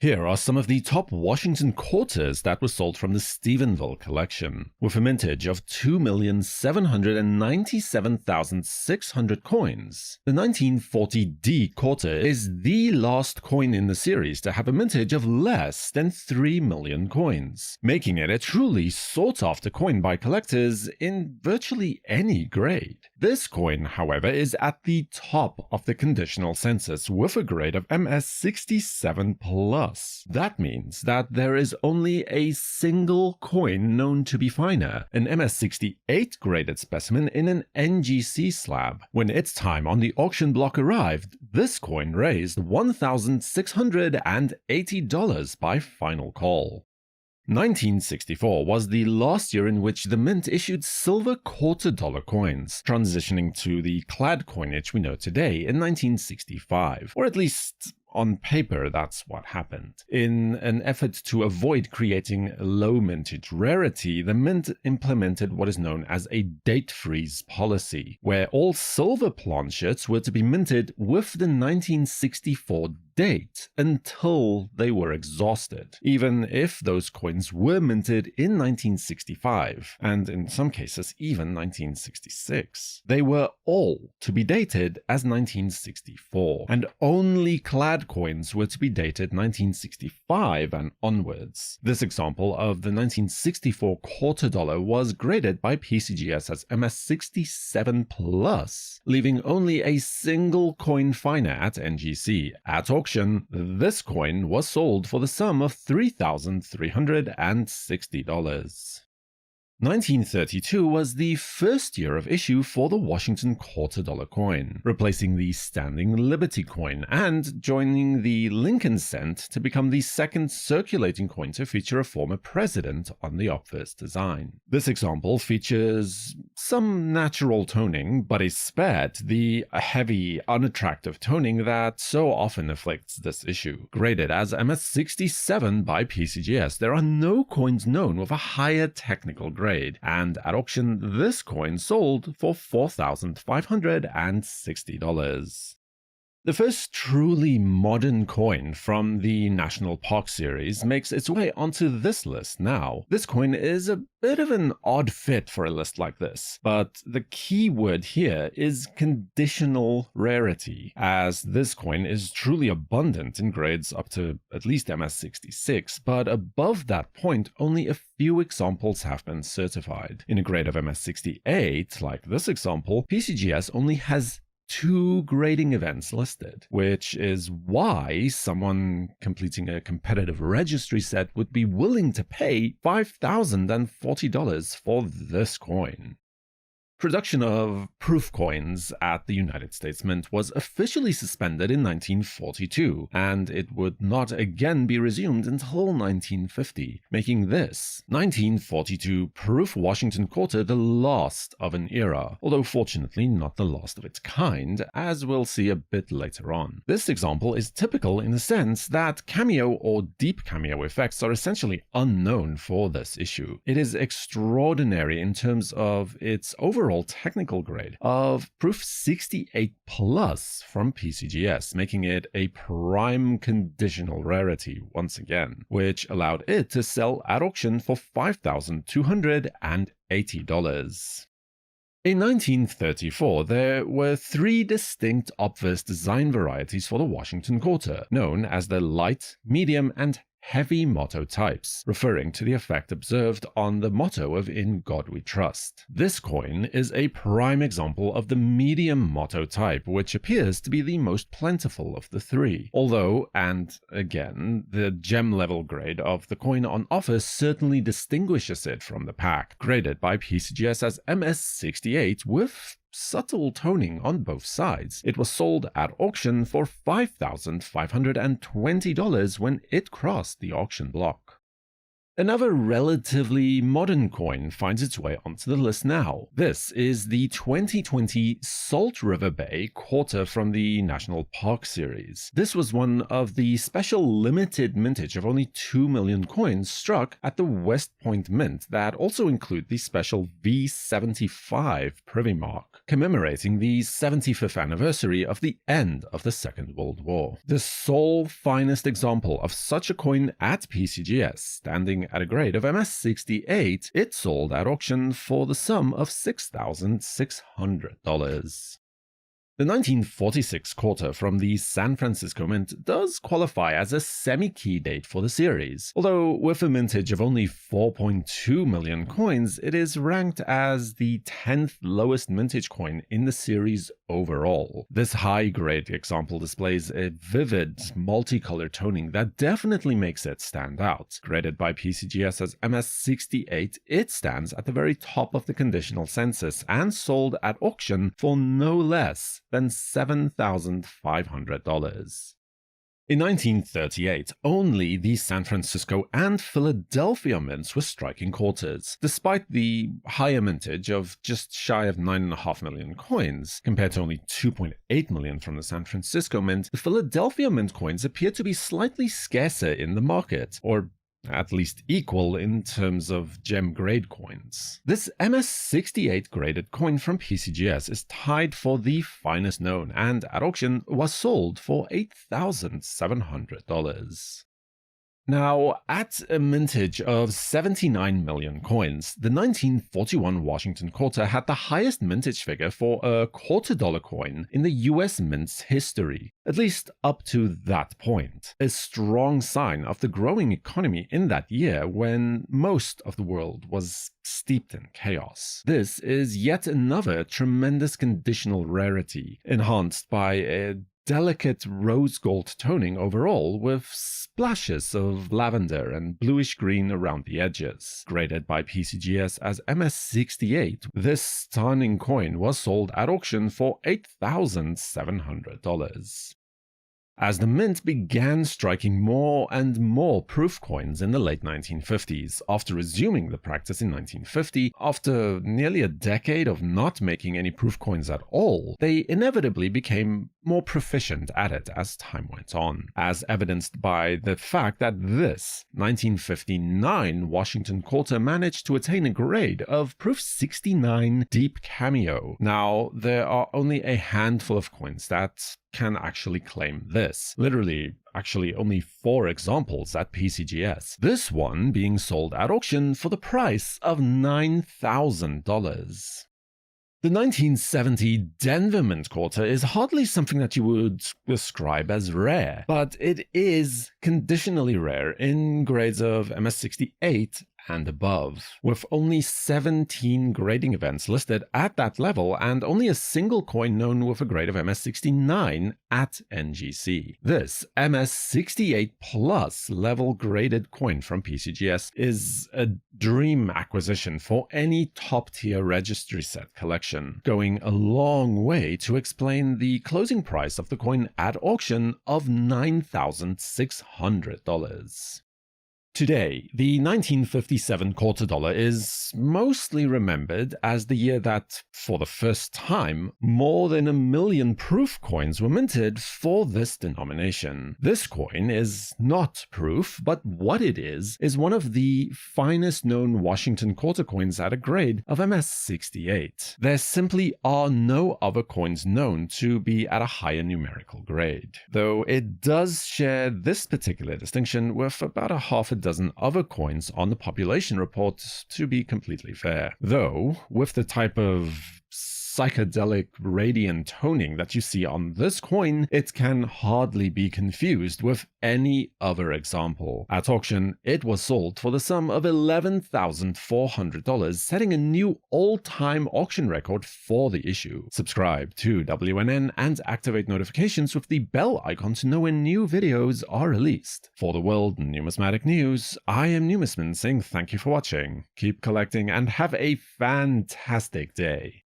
Here are some of the top Washington quarters that were sold from the Stephenville collection. With a mintage of 2,797,600 coins, the 1940D quarter is the last coin in the series to have a mintage of less than 3 million coins, making it a truly sought-after coin by collectors in virtually any grade. This coin, however, is at the top of the conditional census with a grade of MS67+. That means that there is only a single coin known to be finer, an MS68 graded specimen in an NGC slab. When its time on the auction block arrived, this coin raised $1,680 by final call. 1964 was the last year in which the mint issued silver quarter-dollar coins, transitioning to the clad coinage we know today in 1965, or at least on paper, that's what happened. In an effort to avoid creating low mintage rarity, the mint implemented what is known as a date freeze policy, where all silver planchets were to be minted with the 1964 date until they were exhausted, even if those coins were minted in 1965, and in some cases even 1966. They were all to be dated as 1964, and only clad coins were to be dated 1965 and onwards. This example of the 1964 quarter dollar was graded by PCGS as MS67+, leaving only a single coin finer at NGC. At auction, this coin was sold for the sum of $3,360. 1932 was the first year of issue for the Washington quarter-dollar coin, replacing the standing Liberty coin and joining the Lincoln cent to become the second circulating coin to feature a former president on the obverse design. This example features some natural toning, but is spared the heavy, unattractive toning that so often afflicts this issue. Graded as MS67 by PCGS, there are no coins known with a higher technical grade, and at auction this coin sold for $4,560. The first truly modern coin from the National Park series makes its way onto this list now. This coin is a bit of an odd fit for a list like this, but the key word here is conditional rarity, as this coin is truly abundant in grades up to at least MS66, but above that point only a few examples have been certified. In a grade of MS68, like this example, PCGS only has 2 grading events listed, which is why someone completing a competitive registry set would be willing to pay $5,040 for this coin. Production of proof coins at the United States Mint was officially suspended in 1942, and it would not again be resumed until 1950, making this 1942 proof Washington quarter the last of an era, although fortunately not the last of its kind, as we'll see a bit later on. This example is typical in the sense that cameo or deep cameo effects are essentially unknown for this issue. It is extraordinary in terms of its overall technical grade of proof 68+ from PCGS, making it a prime conditional rarity once again, which allowed it to sell at auction for $5,280. In 1934, there were 3 distinct obverse design varieties for the Washington quarter, known as the light, medium, and heavy motto types, referring to the effect observed on the motto of "In God We Trust." This coin is a prime example of the medium motto type, which appears to be the most plentiful of the 3. Although, and again, the gem level grade of the coin on offer certainly distinguishes it from the pack, graded by PCGS as MS68 with subtle toning on both sides. It was sold at auction for $5,520 when it crossed the auction block. Another relatively modern coin finds its way onto the list now. This is the 2020 Salt River Bay quarter from the National Park series. This was one of the special limited mintage of only 2 million coins struck at the West Point Mint that also include the special V75 privy mark. commemorating the 75th anniversary of the end of the Second World War. The sole finest example of such a coin at PCGS, standing at a grade of MS-68, it sold at auction for the sum of $6,600. The 1946 quarter from the San Francisco Mint does qualify as a semi-key date for the series, although with a mintage of only 4.2 million coins, it is ranked as the 10th lowest mintage coin in the series overall. This high-grade example displays a vivid, multicolored toning that definitely makes it stand out. Graded by PCGS as MS-68, it stands at the very top of the conditional census and sold at auction for no less than $7,500. In 1938, only the San Francisco and Philadelphia mints were striking quarters. Despite the higher mintage of just shy of 9.5 million coins, compared to only 2.8 million from the San Francisco mint, the Philadelphia mint coins appear to be slightly scarcer in the market, or at least equal in terms of gem grade coins. This MS-68 graded coin from PCGS is tied for the finest known and at auction was sold for $8,700. Now, at a mintage of 79 million coins, the 1941 Washington quarter had the highest mintage figure for a $quarter coin in the US mint's history, at least up to that point. A strong sign of the growing economy in that year when most of the world was steeped in chaos. This is yet another tremendous conditional rarity, enhanced by a delicate rose gold toning overall with splashes of lavender and bluish green around the edges. Graded by PCGS as MS-68, this stunning coin was sold at auction for $8,700. As the mint began striking more and more proof coins in the late 1950s, after resuming the practice in 1950, after nearly a decade of not making any proof coins at all, they inevitably became more proficient at it as time went on, as evidenced by the fact that this 1959 Washington quarter managed to attain a grade of proof 69 deep cameo. Now, there are only a handful of coins that can actually claim this. Literally, actually only 4 examples at PCGS. This one being sold at auction for the price of $9,000. The 1970 Denver Mint quarter is hardly something that you would describe as rare, but it is conditionally rare in grades of MS-68 and above, with only 17 grading events listed at that level and only a single coin known with a grade of MS-69 at NGC. This MS-68 plus level graded coin from PCGS is a dream acquisition for any top-tier registry set collection, going a long way to explain the closing price of the coin at auction of $9,600. Today, the 1957 quarter dollar is mostly remembered as the year that, for the first time, more than 1 million proof coins were minted for this denomination. This coin is not proof, but what it is one of the finest known Washington quarter coins at a grade of MS-68. There simply are no other coins known to be at a higher numerical grade, though it does share this particular distinction with about a half a dozen other coins on the population report, to be completely fair. Though, with the type of psychedelic radiant toning that you see on this coin, it can hardly be confused with any other example. At auction, it was sold for the sum of $11,400, setting a new all-time auction record for the issue. Subscribe to WNN and activate notifications with the bell icon to know when new videos are released. For the World Numismatic News, I am Numisman saying thank you for watching. Keep collecting and have a fantastic day.